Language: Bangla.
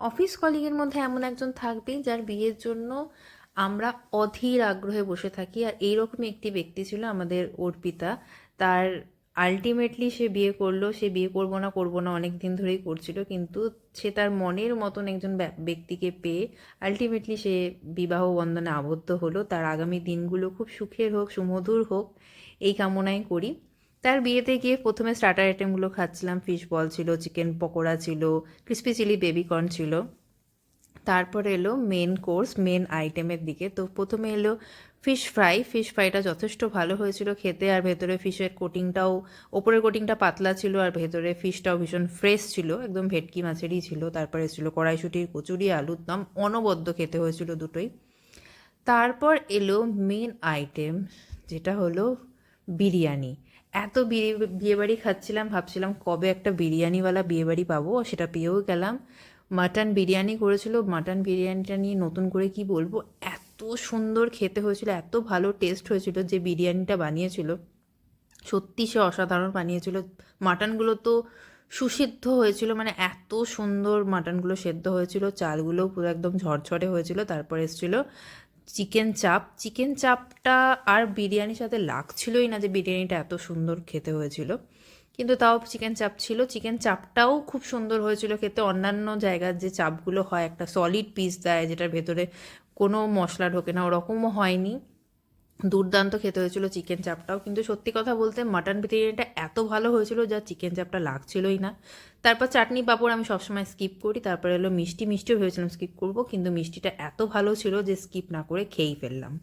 অফিস কলিগের মধ্যে এমন একজন থাকবেই যার বিয়ের জন্য আমরা অধীর আগ্রহে বসে থাকি, আর এইরকমই একটি ব্যক্তি ছিল আমাদের অর্পিতা। তার আলটিমেটলি সে বিয়ে করলো। সে বিয়ে করবো না অনেক দিন ধরেই করছিল, কিন্তু সে তার মনের মতন একজন ব্যক্তিকে পেয়ে আলটিমেটলি সে বিবাহ বন্ধনে আবদ্ধ হলো। তার আগামী দিনগুলো খুব সুখের হোক, সুমধুর হোক, এই কামনাই করি। তার বিয়েতে গিয়ে প্রথমে স্টার্টার আইটেমগুলো খাচ্ছিলাম। ফিশ বল ছিল, চিকেন পকোড়া ছিল, ক্রিস্পি চিলি বেবিকর্ন ছিল। তারপরে এলো মেন কোর্স, মেন আইটেমের দিকে। তো প্রথমে এলো ফিশ ফ্রাই। ফিশ ফ্রাইটা যথেষ্ট ভালো হয়েছিল খেতে, আর ভেতরে ফিশের কোটিংটাও, ওপরের কোটিংটা পাতলা ছিল আর ভেতরে ফিশটাও ভীষণ ফ্রেশ ছিল, একদম ভেটকি মাছেরই ছিল। তারপরে এসেছিলো কড়াইশুঁটির কচুরি, আলুর দম, অনবদ্য খেতে হয়েছিল দুটোই। তারপর এলো মেন আইটেম, যেটা হলো বিরিয়ানি। এত বিয়েবাড়ি খাচ্ছিলাম, ভাবছিলাম কবে একটা বিরিয়ানিওয়ালা বিয়েবাড়ি পাবো, সেটা পেয়েও গেলাম। মাটন বিরিয়ানি করেছিল। মাটন বিরিয়ানিটা নিয়ে নতুন করে কি বলবো, এত সুন্দর খেতে হয়েছিল, এত ভালো টেস্ট হয়েছিল। যে বিরিয়ানিটা বানিয়েছিল সত্যি সে অসাধারণ বানিয়েছিল। মাটনগুলো তো সুসিদ্ধ হয়েছিল, মানে এত সুন্দর মাটনগুলো সেদ্ধ হয়েছিল। চালগুলো পুরো একদম ঝরঝরে হয়েছিল। তারপর এসেছিলো চিকেন চাপ। চিকেন চাপটা আর বিরিয়ানির সাথে লাগছিলই না যে বিরিয়ানিটা এত সুন্দর খেতে হয়েছিল, কিন্তু তাও চিকেন চাপ ছিল। চিকেন চাপটাও খুব সুন্দর হয়েছিল খেতে। অন্যান্য জায়গার যে চাপগুলো হয়, একটা সলিড পিস দেয় যেটার ভেতরে কোনো মশলা ঢোকে না, ওরকমও হয়নি। দুর্দান্ত খেতে হয়েছিল চিকেন চাপটাও। কিন্তু সত্যি কথা বলতে মাটন বিরিয়ানিটা এত ভালো হয়েছিল যা চিকেন চাপটা লাগছিলই না। তারপর চাটনি পাঁপড় আমি সবসময় স্কিপ করি। তারপর এলো মিষ্টি। মিষ্টিও ভেবেছিলাম স্কিপ করব, কিন্তু মিষ্টিটা এত ভালো ছিল যে স্কিপ না করে খেয়েই ফেললাম।